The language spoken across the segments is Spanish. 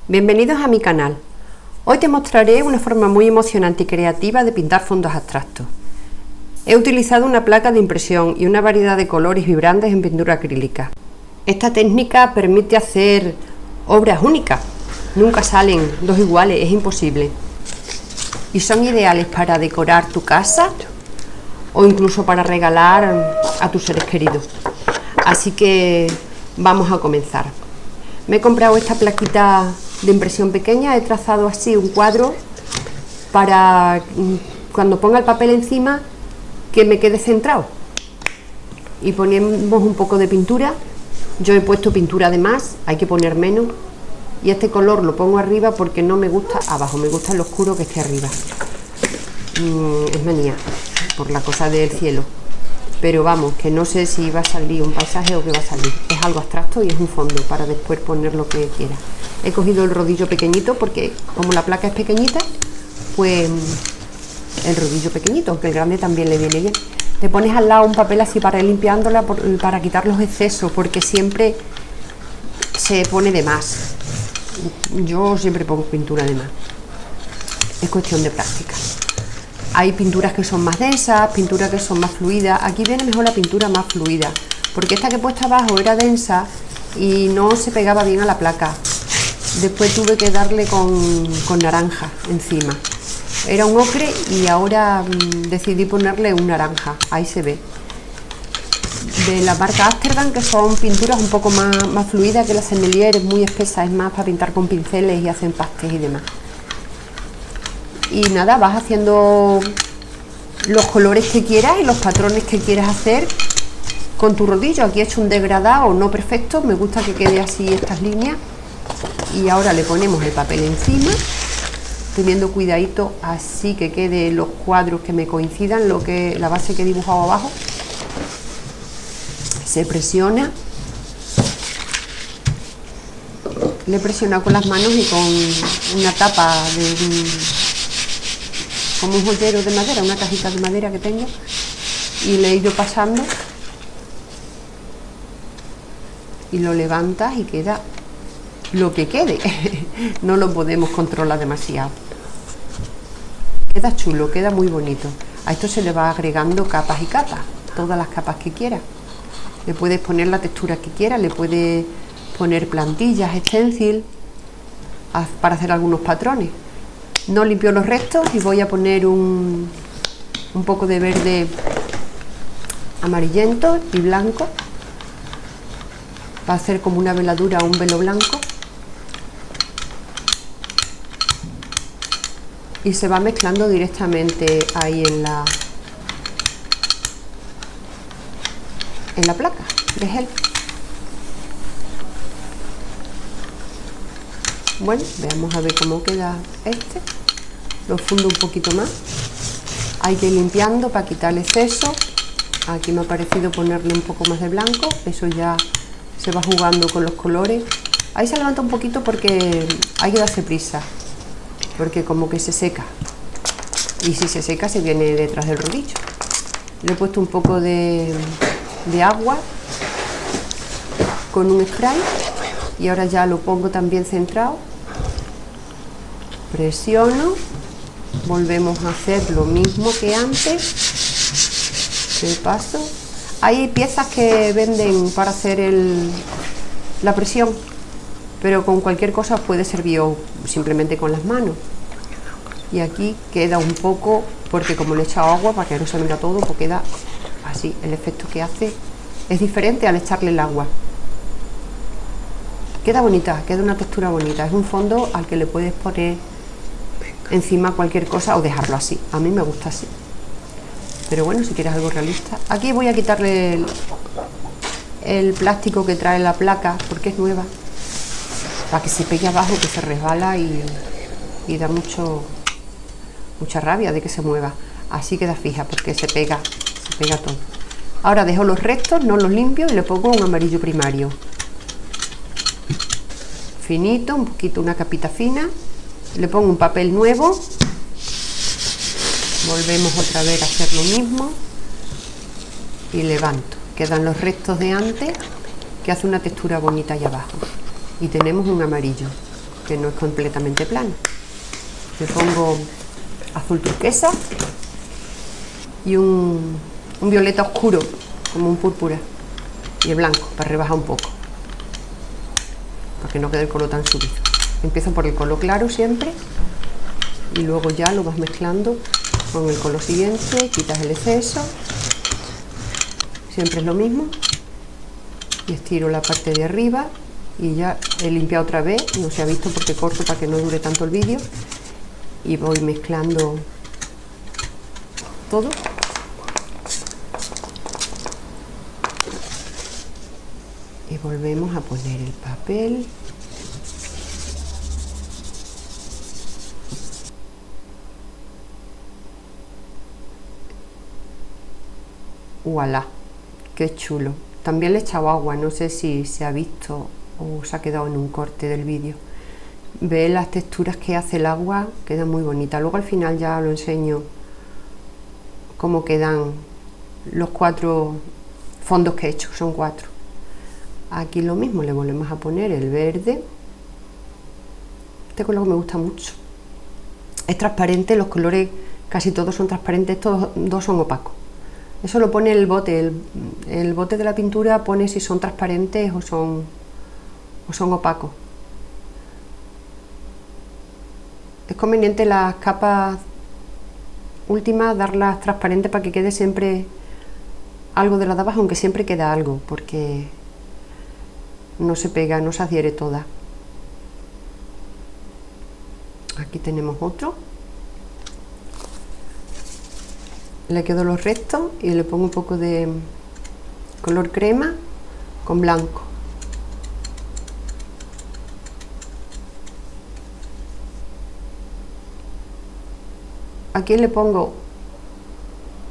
Bienvenidos a mi canal. Hoy te mostraré una forma muy emocionante y creativa de pintar fondos abstractos. He utilizado una placa de impresión y una variedad de colores vibrantes en pintura acrílica. Esta técnica permite hacer obras únicas. Nunca salen dos iguales, es imposible. Y son ideales para decorar tu casa o incluso para regalar a tus seres queridos. Así que vamos a comenzar. Me he comprado esta plaquita de impresión pequeña, he trazado así un cuadro para cuando ponga el papel encima que me quede centrado. Y ponemos un poco de pintura. Yo he puesto pintura de más, hay que poner menos. Y este color lo pongo arriba porque no me gusta abajo, me gusta el oscuro que esté arriba. Es manía, por la cosa del cielo. Pero vamos, que no sé si va a salir un paisaje o qué va a salir. Es algo abstracto y es un fondo para después poner lo que quiera. He cogido el rodillo pequeñito porque como la placa es pequeñita, pues el rodillo pequeñito, aunque el grande también le viene bien. Te pones al lado un papel así para ir limpiándola, para quitar los excesos, porque siempre se pone de más. Yo siempre pongo pintura de más. Es cuestión de práctica. Hay pinturas que son más densas, pinturas que son más fluidas. Aquí viene mejor la pintura más fluida, porque esta que he puesto abajo era densa y no se pegaba bien a la placa. Después tuve que darle con naranja encima. Era un ocre y ahora decidí ponerle un naranja. Ahí se ve. De la marca Amsterdam, que son pinturas un poco más fluidas que la Sennelier, es muy espesa, es más para pintar con pinceles y hacer empastes y demás. Y nada, vas haciendo los colores que quieras y los patrones que quieras hacer con tu rodillo. Aquí he hecho un degradado no perfecto, me gusta que quede así estas líneas. Y ahora le ponemos el papel encima, teniendo cuidadito así que quede los cuadros que me coincidan, la base que he dibujado abajo. Se presiona. Le he presionado con las manos y con una tapa como un joyero de madera, una cajita de madera que tengo, y le he ido pasando y lo levantas y queda lo que quede. No lo podemos controlar demasiado. Queda chulo, queda muy bonito. A esto se le va agregando capas y capas, todas las capas que quieras. Le puedes poner la textura que quieras, le puedes poner plantillas, stencil para hacer algunos patrones. No limpio los restos y voy a poner un poco de verde amarillento y blanco para hacer como una veladura o un velo blanco. Y se va mezclando directamente ahí en la placa de gel. Bueno, veamos a ver cómo queda este. Lo fundo un poquito más. Hay que ir limpiando para quitar el exceso. Aquí me ha parecido ponerle un poco más de blanco. Eso ya se va jugando con los colores. Ahí se levanta un poquito porque hay que darse prisa, porque como que se seca. Y si se seca se viene detrás del rodillo. Le he puesto un poco de agua con un spray y ahora ya lo pongo también centrado. Presiono, volvemos a hacer lo mismo que antes. Le paso. Hay piezas que venden para hacer la presión, pero con cualquier cosa puede servir o simplemente con las manos. Y aquí queda un poco, porque como le he echado agua para que no se venga todo, pues queda así. El efecto que hace es diferente al echarle el agua. Queda bonita, queda una textura bonita. Es un fondo al que le puedes poner encima cualquier cosa o dejarlo así. A mí me gusta así. Pero bueno, si quieres algo realista. Aquí voy a quitarle el plástico que trae la placa, porque es nueva, para que se pegue abajo, que se resbala y da mucha rabia de que se mueva. Así queda fija porque se pega todo. Ahora dejo los restos, no los limpio y le pongo un amarillo primario. Finito, un poquito, una capita fina. Le pongo un papel nuevo. Volvemos otra vez a hacer lo mismo. Y levanto. Quedan los restos de antes, que hace una textura bonita allá abajo. Y tenemos un amarillo. que no es completamente plano. Le pongo azul turquesa y un violeta oscuro, como un púrpura, y el blanco, para rebajar un poco, para que no quede el color tan subido. Empiezo por el color claro siempre, y luego ya lo vas mezclando con el color siguiente, quitas el exceso, siempre es lo mismo, y estiro la parte de arriba, y ya he limpiado otra vez, no se ha visto porque corto para que no dure tanto el vídeo, y voy mezclando todo. Y volvemos a poner el papel. ¡Voilà! ¡Qué chulo! También le he echado agua, no sé si se ha visto o se ha quedado en un corte del vídeo. Ve las texturas que hace el agua, queda muy bonita. Luego al final ya lo enseño cómo quedan los 4 fondos que he hecho, son 4. Aquí lo mismo, le volvemos a poner el verde. Este color me gusta mucho. Es transparente, los colores casi todos son transparentes, estos dos son opacos. Eso lo pone el bote, el bote de la pintura pone si son transparentes o son opacos. Es conveniente las capas últimas darlas transparentes para que quede siempre algo de la de abajo, aunque siempre queda algo, porque no se pega, no se adhiere toda. Aquí tenemos otro. Le quedo los restos y le pongo un poco de color crema con blanco. Aquí le pongo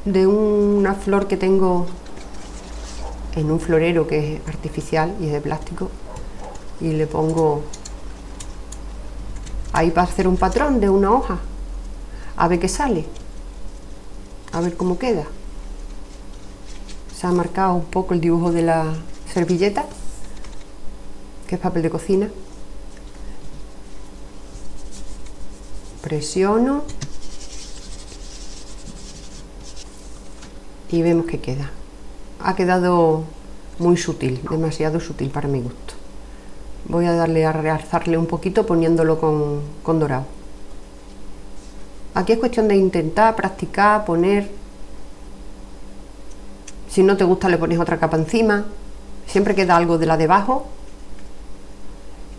de una flor que tengo en un florero que es artificial y es de plástico, y le pongo ahí para hacer un patrón de una hoja, a ver qué sale, a ver cómo queda. Se ha marcado un poco el dibujo de la servilleta, que es papel de cocina. Presiono y vemos que queda. Ha quedado muy sutil, demasiado sutil para mi gusto. Voy a darle a realzarle un poquito poniéndolo con dorado. Aquí es cuestión de intentar, practicar, poner. Si no te gusta le pones otra capa encima. Siempre queda algo de la debajo.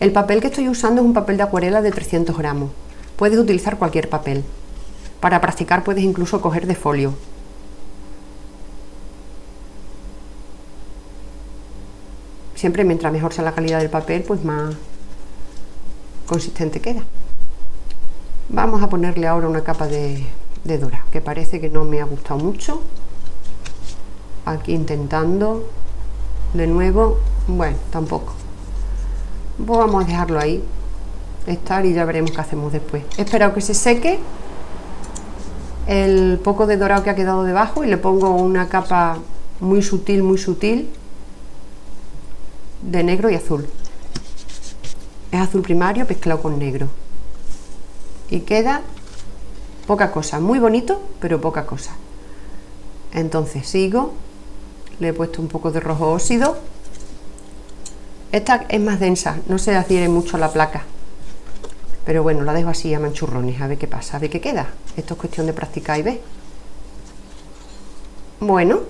El papel que estoy usando es un papel de acuarela de 300 gramos. Puedes utilizar cualquier papel. Para practicar puedes incluso coger de folio. Siempre mientras mejor sea la calidad del papel, pues más consistente queda. Vamos a ponerle ahora una capa de dorado, que parece que no me ha gustado mucho. Aquí intentando de nuevo, bueno, tampoco. Pues vamos a dejarlo ahí estar y ya veremos qué hacemos después. He esperado que se seque el poco de dorado que ha quedado debajo y le pongo una capa muy sutil de negro y azul. Es azul primario mezclado con negro y queda poca cosa, muy bonito pero poca cosa. Entonces sigo, le he puesto un poco de rojo óxido. Esta es más densa, no se adhiere mucho a la placa, pero bueno, la dejo así a manchurrones, a ver qué pasa, a ver qué queda. Esto es cuestión de practicar y ver. Bueno,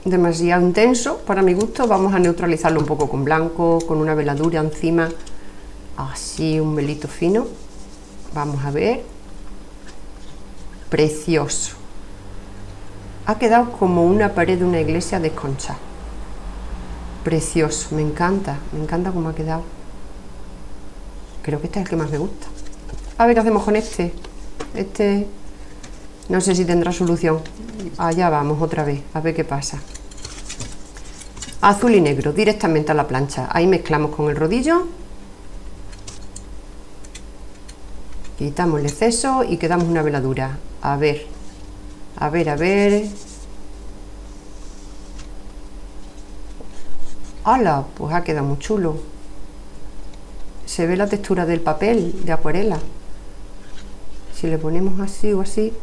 demasiado intenso para mi gusto. Vamos a neutralizarlo un poco con blanco, con una veladura encima, así un velito fino. Vamos a ver. Precioso. Ha quedado como una pared de una iglesia desconchada. Precioso, me encanta cómo ha quedado. Creo que este es el que más me gusta. A ver qué hacemos con este. Este no sé si tendrá solución. Allá vamos otra vez, a ver qué pasa. Azul y negro, directamente a la plancha. Ahí mezclamos con el rodillo. Quitamos el exceso y quedamos una veladura. A ver. ¡Hala! Pues ha quedado muy chulo. se ve la textura del papel de acuarela. Si le ponemos así o así,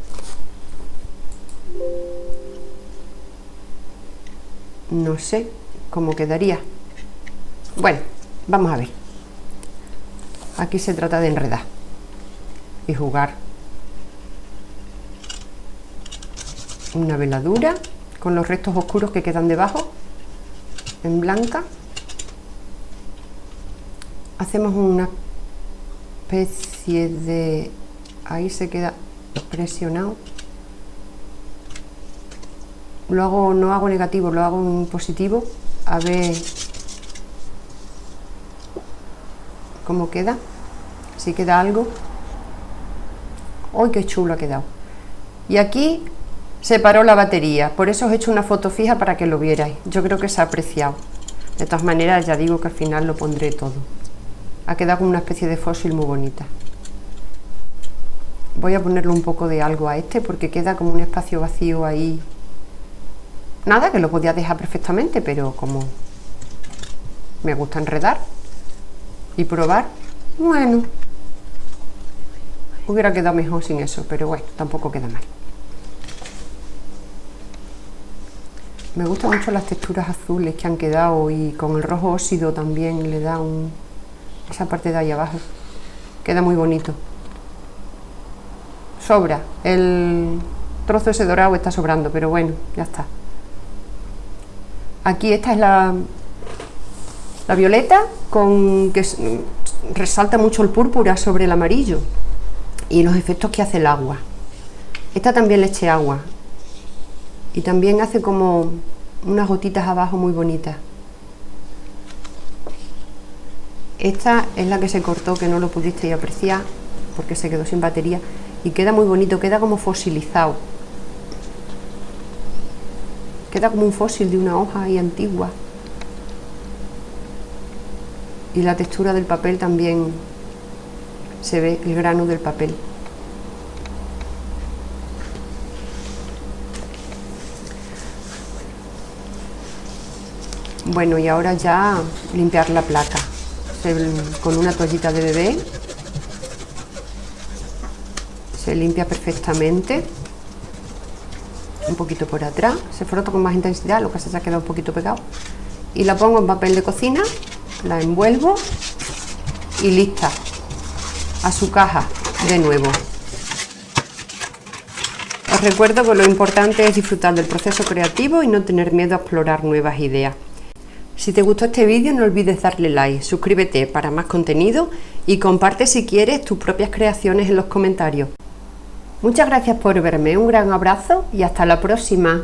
no sé cómo quedaría. Bueno, vamos a ver. Aquí se trata de enredar y jugar. Una veladura con los restos oscuros que quedan debajo, en blanca. Hacemos una especie de... ahí se queda presionado. Lo hago, no hago negativo, lo hago en positivo. A ver cómo queda. Si queda algo. ¡Uy, qué chulo ha quedado! Y aquí se paró la batería, por eso os he hecho una foto fija para que lo vierais. Yo creo que se ha apreciado. De todas maneras, ya digo que al final lo pondré todo. Ha quedado como una especie de fósil muy bonita. Voy a ponerle un poco de algo a este porque queda como un espacio vacío ahí. Nada, que lo podía dejar perfectamente, pero como me gusta enredar y probar, bueno, hubiera quedado mejor sin eso, pero bueno, tampoco queda mal. Me gustan mucho las texturas azules que han quedado y con el rojo óxido también le da esa parte de ahí abajo. Queda muy bonito. Sobra, el trozo ese dorado está sobrando, pero bueno, ya está. Aquí esta es la violeta, que resalta mucho el púrpura sobre el amarillo y los efectos que hace el agua. Esta también le eché agua y también hace como unas gotitas abajo muy bonitas. Esta es la que se cortó, que no lo pudisteis apreciar porque se quedó sin batería y queda muy bonito, queda como fosilizado. Queda como un fósil de una hoja ahí antigua. Y la textura del papel también se ve, el grano del papel. Bueno, y ahora ya limpiar la placa con una toallita de bebé. Se limpia perfectamente. Un poquito por atrás, se frota con más intensidad, lo que se ha quedado un poquito pegado. Y la pongo en papel de cocina, la envuelvo y lista. A su caja de nuevo. Os recuerdo que lo importante es disfrutar del proceso creativo y no tener miedo a explorar nuevas ideas. Si te gustó este vídeo no olvides darle like, suscríbete para más contenido y comparte si quieres tus propias creaciones en los comentarios. Muchas gracias por verme, un gran abrazo y hasta la próxima.